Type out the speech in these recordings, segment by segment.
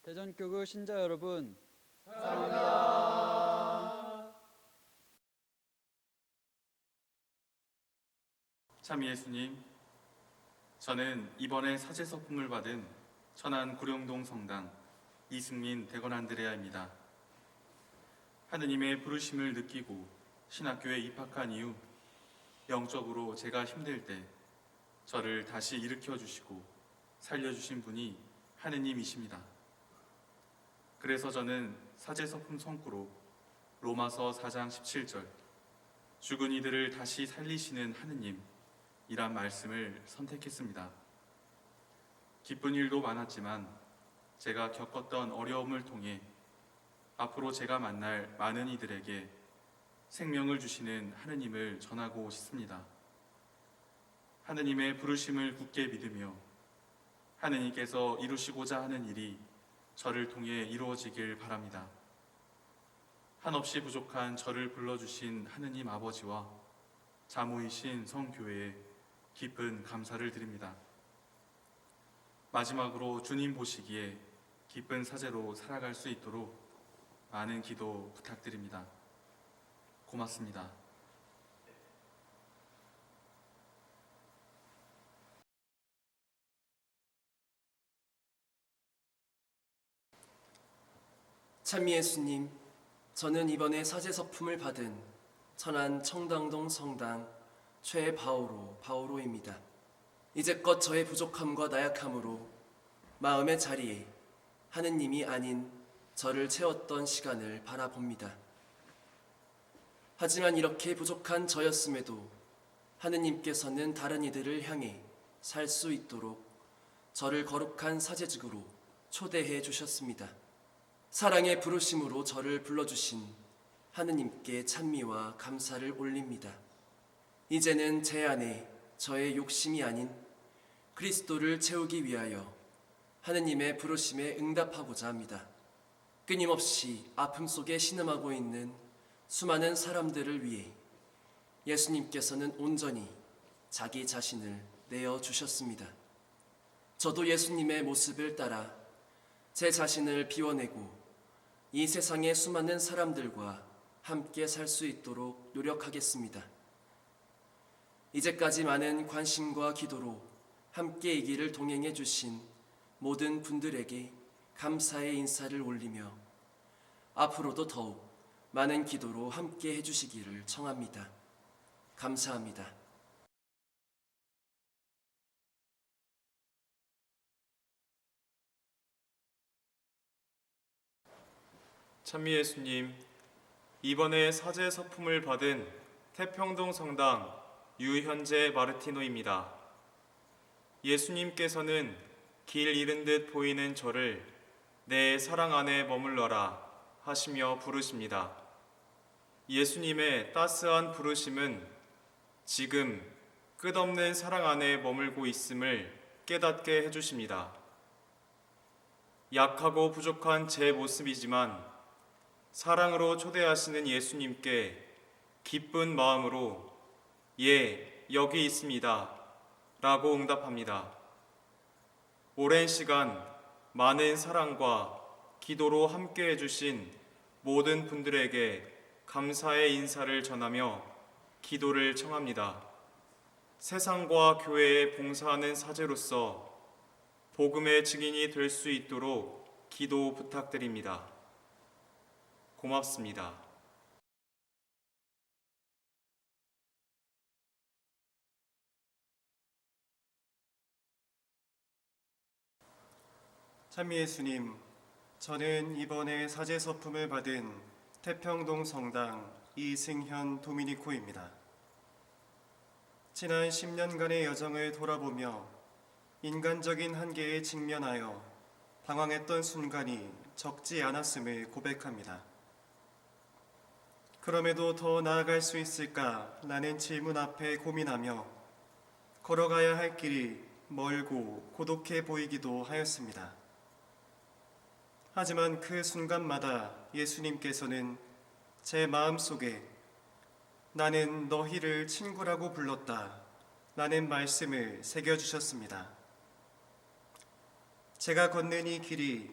대전교구 신자 여러분, 참 예수님, 저는 이번에 사제서품을 받은 천안 구룡동 성당 이승민 대건 안드레아입니다. 하느님의 부르심을 느끼고 신학교에 입학한 이후 영적으로 제가 힘들 때 저를 다시 일으켜 주시고 살려주신 분이 하느님이십니다. 그래서 저는 사제서품 성구로 로마서 4장 17절 죽은 이들을 다시 살리시는 하느님 이란 말씀을 선택했습니다. 기쁜 일도 많았지만 제가 겪었던 어려움을 통해 앞으로 제가 만날 많은 이들에게 생명을 주시는 하느님을 전하고 싶습니다. 하느님의 부르심을 굳게 믿으며 하느님께서 이루시고자 하는 일이 저를 통해 이루어지길 바랍니다. 한없이 부족한 저를 불러주신 하느님 아버지와 자모이신 성교회에 깊은 감사를 드립니다. 마지막으로 주님 보시기에 기쁜 사제로 살아갈 수 있도록 많은 기도 부탁드립니다. 고맙습니다. 참 예수님, 저는 이번에 사제서품을 받은 천안 청당동 성당 최바오로입니다. 이제껏 저의 부족함과 나약함으로 마음의 자리에 하느님이 아닌 저를 채웠던 시간을 바라봅니다. 하지만 이렇게 부족한 저였음에도 하느님께서는 다른 이들을 향해 살 수 있도록 저를 거룩한 사제직으로 초대해 주셨습니다. 사랑의 부르심으로 저를 불러주신 하느님께 찬미와 감사를 올립니다. 이제는 제 안에 저의 욕심이 아닌 그리스도를 채우기 위하여 하느님의 부르심에 응답하고자 합니다. 끊임없이 아픔 속에 신음하고 있는 수많은 사람들을 위해 예수님께서는 온전히 자기 자신을 내어주셨습니다. 저도 예수님의 모습을 따라 제 자신을 비워내고 이 세상의 수많은 사람들과 함께 살 수 있도록 노력하겠습니다. 이제까지 많은 관심과 기도로 함께 이 길을 동행해 주신 모든 분들에게 감사의 인사를 올리며 앞으로도 더욱 많은 기도로 함께 해주시기를 청합니다. 감사합니다. 찬미 예수님, 이번에 사제 서품을 받은 태평동 성당 유현재 마르티노입니다. 예수님께서는 길 잃은 듯 보이는 저를 내 사랑 안에 머물러라 하시며 부르십니다. 예수님의 따스한 부르심은 지금 끝없는 사랑 안에 머물고 있음을 깨닫게 해주십니다. 약하고 부족한 제 모습이지만 사랑으로 초대하시는 예수님께 기쁜 마음으로 예, 여기 있습니다 라고 응답합니다. 오랜 시간 많은 사랑과 기도로 함께 해주신 모든 분들에게 감사의 인사를 전하며 기도를 청합니다. 세상과 교회에 봉사하는 사제로서 복음의 증인이 될 수 있도록 기도 부탁드립니다. 고맙습니다. 찬미 예수님, 저는 이번에 사제서품을 받은 태평동 성당 이승현 도미니코입니다. 지난 10년간의 여정을 돌아보며 인간적인 한계에 직면하여 방황했던 순간이 적지 않았음을 고백합니다. 그럼에도 더 나아갈 수 있을까 라는 질문 앞에 고민하며 걸어가야 할 길이 멀고 고독해 보이기도 하였습니다. 하지만 그 순간마다 예수님께서는 제 마음속에 나는 너희를 친구라고 불렀다 라는 말씀을 새겨주셨습니다. 제가 걷는 이 길이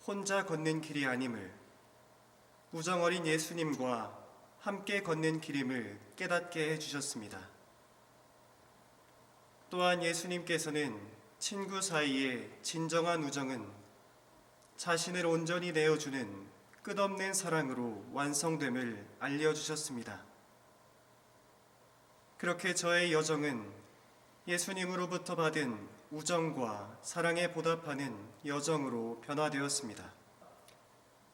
혼자 걷는 길이 아님을, 우정 어린 예수님과 함께 걷는 길임을 깨닫게 해주셨습니다. 또한 예수님께서는 친구 사이의 진정한 우정은 자신을 온전히 내어주는 끝없는 사랑으로 완성됨을 알려주셨습니다. 그렇게 저의 여정은 예수님으로부터 받은 우정과 사랑에 보답하는 여정으로 변화되었습니다.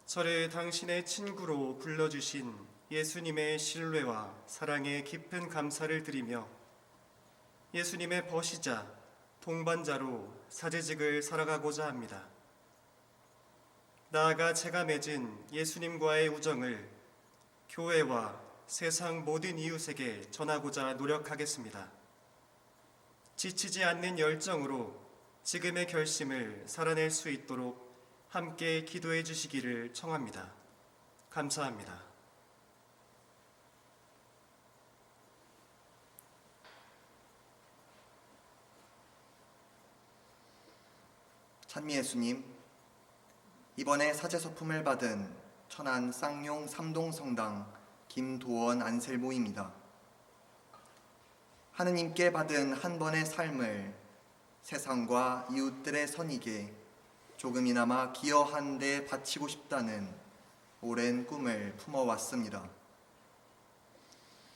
저를 당신의 친구로 불러주신 예수님의 신뢰와 사랑에 깊은 감사를 드리며 예수님의 버시자, 동반자로 사제직을 살아가고자 합니다. 나아가 제가 맺은 예수님과의 우정을 교회와 세상 모든 이웃에게 전하고자 노력하겠습니다. 지치지 않는 열정으로 지금의 결심을 살아낼 수 있도록 함께 기도해 주시기를 청합니다. 감사합니다. 찬미 예수님, 이번에 사제서품을 받은 천안 쌍용 삼동성당 김도원 안셀모입니다. 하느님께 받은 한 번의 삶을 세상과 이웃들의 선익에 조금이나마 기여한 데 바치고 싶다는 오랜 꿈을 품어왔습니다.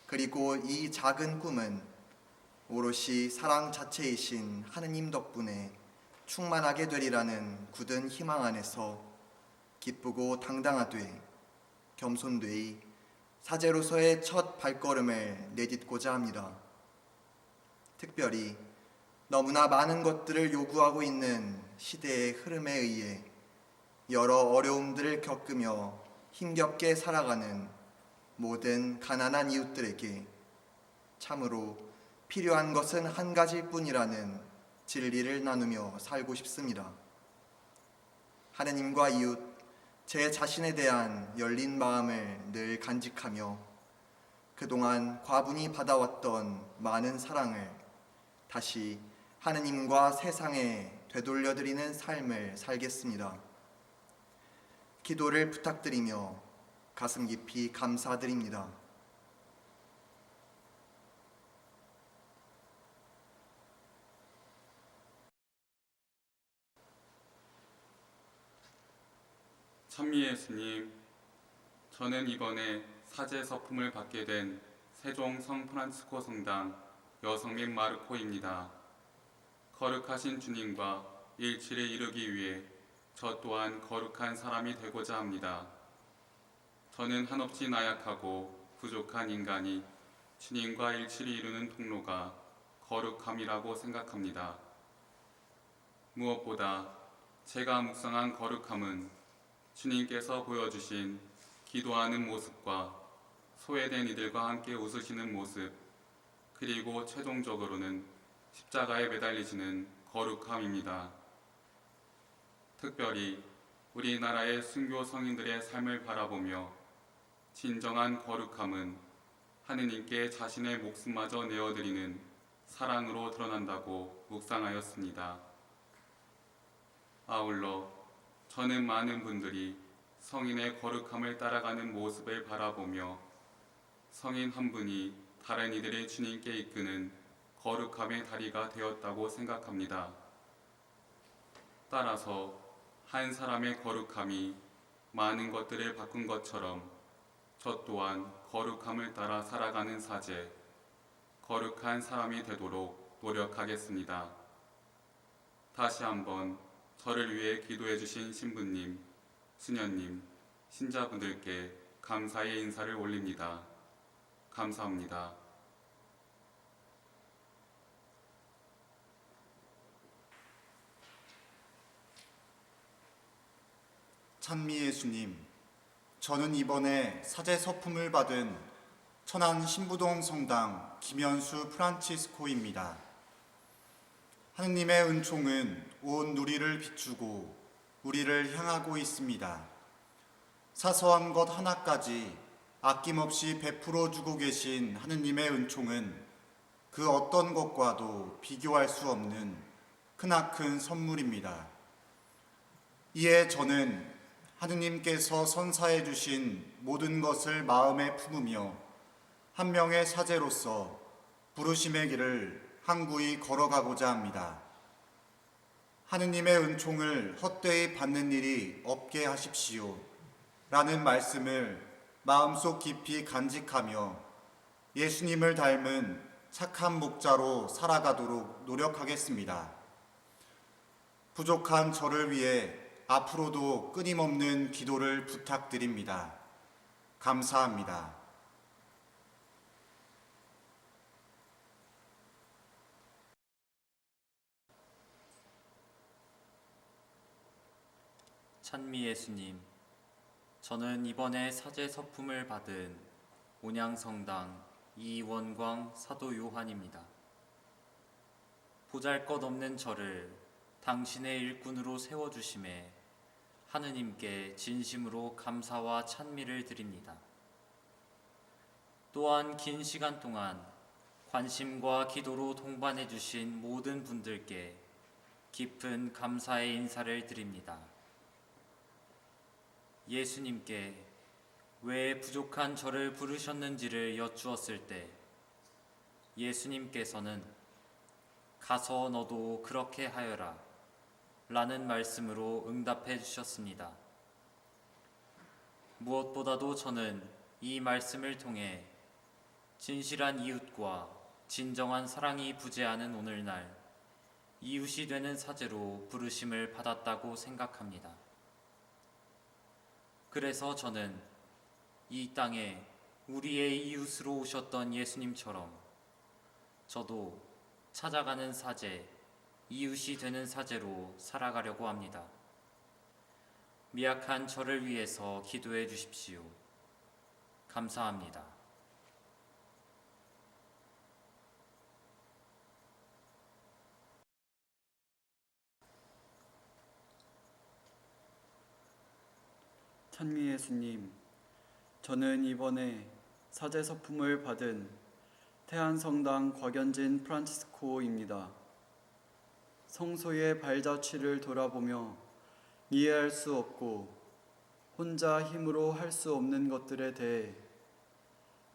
그리고 이 작은 꿈은 오롯이 사랑 자체이신 하느님 덕분에 충만하게 되리라는 굳은 희망 안에서 기쁘고 당당하되 겸손되이 사제로서의 첫 발걸음을 내딛고자 합니다. 특별히 너무나 많은 것들을 요구하고 있는 시대의 흐름에 의해 여러 어려움들을 겪으며 힘겹게 살아가는 모든 가난한 이웃들에게 참으로 필요한 것은 한 가지일 뿐이라는 진리를 나누며 살고 싶습니다. 하느님과 이웃, 제 자신에 대한 열린 마음을 늘 간직하며 그동안 과분히 받아왔던 많은 사랑을 다시 하느님과 세상에 되돌려드리는 삶을 살겠습니다. 기도를 부탁드리며 가슴 깊이 감사드립니다. 찬미 예수님, 저는 이번에 사제 서품을 받게 된 세종 성프란치스코 성당 여성민 마르코입니다. 거룩하신 주님과 일치를 이루기 위해 저 또한 거룩한 사람이 되고자 합니다. 저는 한없이 나약하고 부족한 인간이 주님과 일치를 이루는 통로가 거룩함이라고 생각합니다. 무엇보다 제가 묵상한 거룩함은 주님께서 보여주신 기도하는 모습과 소외된 이들과 함께 웃으시는 모습, 그리고 최종적으로는 십자가에 매달리시는 거룩함입니다. 특별히 우리나라의 순교 성인들의 삶을 바라보며 진정한 거룩함은 하느님께 자신의 목숨마저 내어드리는 사랑으로 드러난다고 묵상하였습니다. 아울러 저는 많은 분들이 성인의 거룩함을 따라가는 모습을 바라보며 성인 한 분이 다른 이들의 주님께 이끄는 거룩함의 다리가 되었다고 생각합니다. 따라서 한 사람의 거룩함이 많은 것들을 바꾼 것처럼 저 또한 거룩함을 따라 살아가는 사제, 거룩한 사람이 되도록 노력하겠습니다. 다시 한번 저를 위해 기도해 주신 신부님, 수녀님, 신자분들께 감사의 인사를 올립니다. 감사합니다. 찬미 예수님, 저는 이번에 사제 서품을 받은 천안 신부동 성당 김현수 프란치스코입니다. 하느님의 은총은 온 누리를 비추고 우리를 향하고 있습니다. 사소한 것 하나까지 아낌없이 베풀어 주고 계신 하느님의 은총은 그 어떤 것과도 비교할 수 없는 크나큰 선물입니다. 이에 저는 하느님께서 선사해 주신 모든 것을 마음에 품으며 한 명의 사제로서 부르심의 길을 항구히 걸어가고자 합니다. 하느님의 은총을 헛되이 받는 일이 없게 하십시오 라는 말씀을 마음속 깊이 간직하며 예수님을 닮은 착한 목자로 살아가도록 노력하겠습니다. 부족한 저를 위해 앞으로도 끊임없는 기도를 부탁드립니다. 감사합니다. 찬미 예수님, 저는 이번에 사제 서품을 받은 온양성당 이원광 사도 요한입니다. 보잘것없는 저를 당신의 일꾼으로 세워주심에 하느님께 진심으로 감사와 찬미를 드립니다. 또한 긴 시간 동안 관심과 기도로 동반해 주신 모든 분들께 깊은 감사의 인사를 드립니다. 예수님께 왜 부족한 저를 부르셨는지를 여쭈었을 때 예수님께서는 가서 너도 그렇게 하여라 라는 말씀으로 응답해 주셨습니다. 무엇보다도 저는 이 말씀을 통해 진실한 이웃과 진정한 사랑이 부재하는 오늘날 이웃이 되는 사제로 부르심을 받았다고 생각합니다. 그래서 저는 이 땅에 우리의 이웃으로 오셨던 예수님처럼 저도 찾아가는 사제, 이웃이 되는 사제로 살아가려고 합니다. 미약한 저를 위해서 기도해 주십시오. 감사합니다. 찬미 예수님, 저는 이번에 사제 서품을 받은 태안성당 곽연진 프란치스코입니다. 성소의 발자취를 돌아보며 이해할 수 없고 혼자 힘으로 할 수 없는 것들에 대해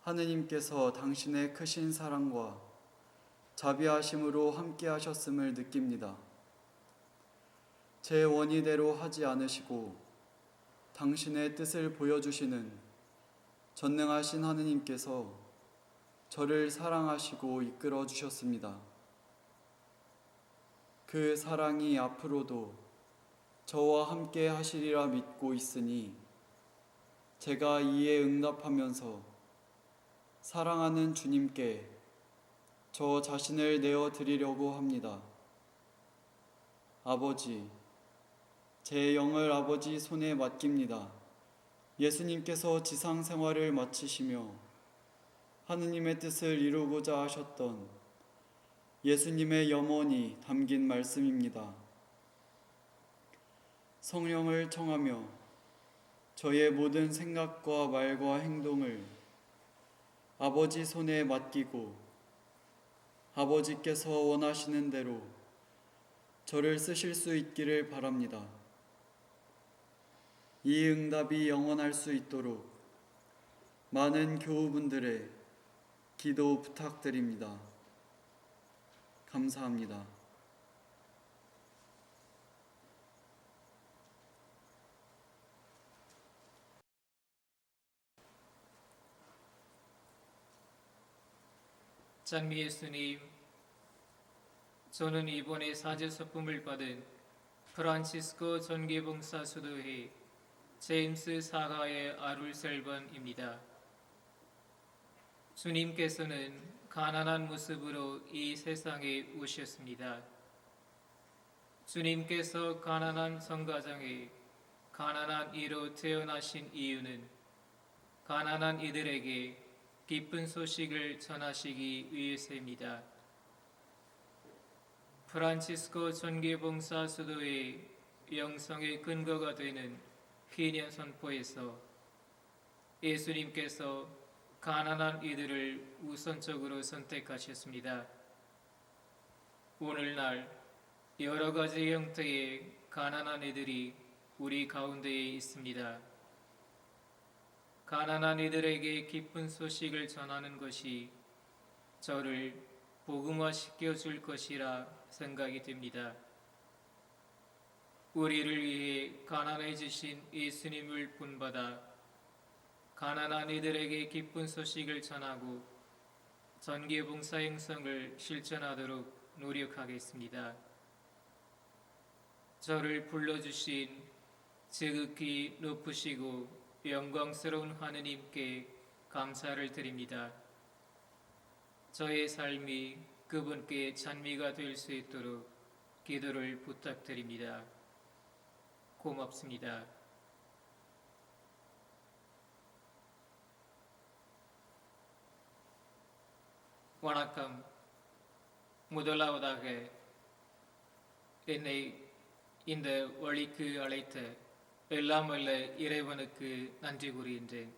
하느님께서 당신의 크신 사랑과 자비하심으로 함께 하셨음을 느낍니다. 제 원의대로 하지 않으시고 당신의 뜻을 보여주시는 전능하신 하느님께서 저를 사랑하시고 이끌어 주셨습니다. 그 사랑이 앞으로도 저와 함께 하시리라 믿고 있으니 제가 이에 응답하면서 사랑하는 주님께 저 자신을 내어 드리려고 합니다. 아버지, 제 영을 아버지 손에 맡깁니다. 예수님께서 지상 생활을 마치시며 하느님의 뜻을 이루고자 하셨던 예수님의 염원이 담긴 말씀입니다. 성령을 청하며 저의 모든 생각과 말과 행동을 아버지 손에 맡기고 아버지께서 원하시는 대로 저를 쓰실 수 있기를 바랍니다. 이 응답이 영원할 수 있도록 많은 교우분들의 기도 부탁드립니다. 감사합니다. 찬미 예수님, 저는 이번에 사제 서품을 받은 프란치스코 전계봉사 수도회 제임스 사가의 아룰셀번입니다. 주님께서는 가난한 모습으로 이 세상에 오셨습니다. 주님께서 가난한 성가정에 가난한 이로 태어나신 이유는 가난한 이들에게 기쁜 소식을 전하시기 위해서입니다. 프란치스코 전계봉사 수도의 영성의 근거가 되는 희년 선포에서 예수님께서 가난한 이들을 우선적으로 선택하셨습니다. 오늘날 여러 가지 형태의 가난한 이들이 우리 가운데에 있습니다. 가난한 이들에게 기쁜 소식을 전하는 것이 저를 복음화시켜 줄 것이라 생각이 됩니다. 우리를 위해 가난해지신 예수님을 본받아 가난한 이들에게 기쁜 소식을 전하고 전개봉사 행성을 실천하도록 노력하겠습니다. 저를 불러주신 지극히 높으시고 영광스러운 하느님께 감사를 드립니다. 저의 삶이 그분께 찬미가 될 수 있도록 기도를 부탁드립니다. 고맙습니다. வணக்கம். முதலாவதாக என்னை இந்த வழிக்கு அழைத்த எல்லாம் வல்ல இறைவனுக்கு நன்றி கூறுகின்றேன்.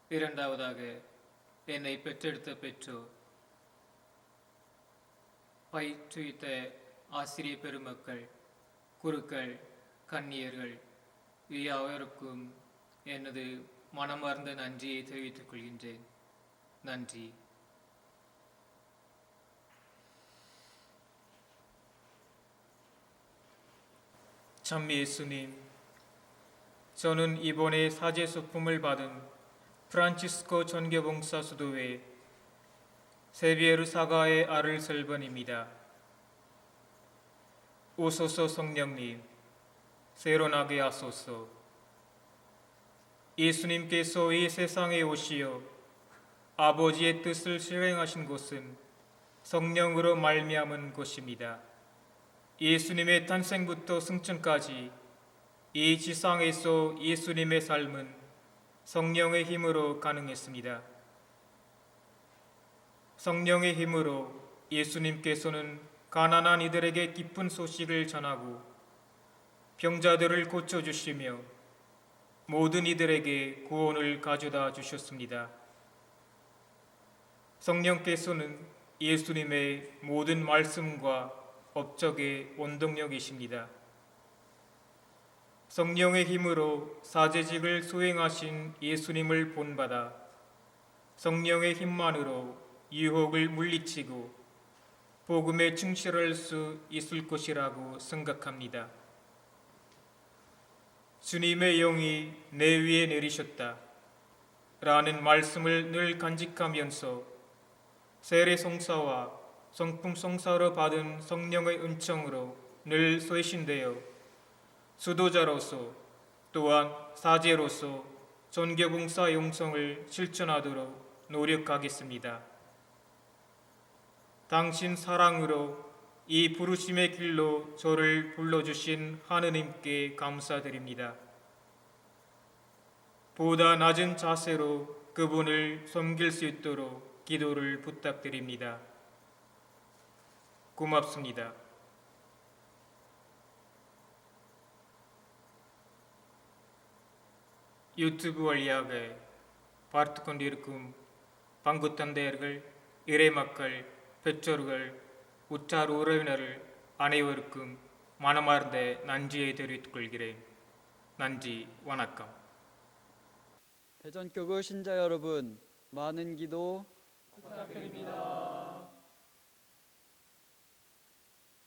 இரண்டாவதாக என்னை பெற்றெடுத்த பெற்றோர், பயிற்றுவித்த ஆசிரிய பெருமக்கள், குருக்கள், கன்னியர்கள் யாவருக்கும் எனது மனமார்ந்த நன்றியை தெரிவித்துக் கொள்கின்றேன். நன்றி. 참 예수님, 저는 이번에 사제 소품을 받은 프란치스코 전교봉사 수도회 세비에르 사가의 아를 설번입니다. 오소서 성령님, 세론하게 하소서. 예수님께서 이 세상에 오시어 아버지의 뜻을 실행하신 것은 성령으로 말미암은 것입니다. 예수님의 탄생부터 승천까지 이 지상에서 예수님의 삶은 성령의 힘으로 가능했습니다. 성령의 힘으로 예수님께서는 가난한 이들에게 기쁜 소식을 전하고 병자들을 고쳐주시며 모든 이들에게 구원을 가져다 주셨습니다. 성령께서는 예수님의 모든 말씀과 업적의 원동력이십니다. 성령의 힘으로 사제직을 수행하신 예수님을 본받아 성령의 힘만으로 유혹을 물리치고 복음에 충실할 수 있을 것이라고 생각합니다. 주님의 영이 내 위에 내리셨다 라는 말씀을 늘 간직하면서 세례 성사와 성품 성사로 받은 성령의 은총으로 늘 쇄신되어 수도자로서 또한 사제로서 전교봉사 영성을 실천하도록 노력하겠습니다. 당신 사랑으로 이 부르심의 길로 저를 불러주신 하느님께 감사드립니다. 보다 낮은 자세로 그분을 섬길 수 있도록 기도를 부탁드립니다. 고맙습니다. யூடியூப் வழியாக பார்த்து கொண்டிருக்கும் பங்கு தந்தையர்கள், இறைமக்கள், பெற்றோர்கள், உற்றார் உறவினர்கள் அனைவருக்கும் மனமார்ந்த நன்றியை தெரிவித்துக் கொள்கிறேன். நன்றி, வணக்கம். 대전교구 신자 여러분, 많은 기도 부탁드립니다.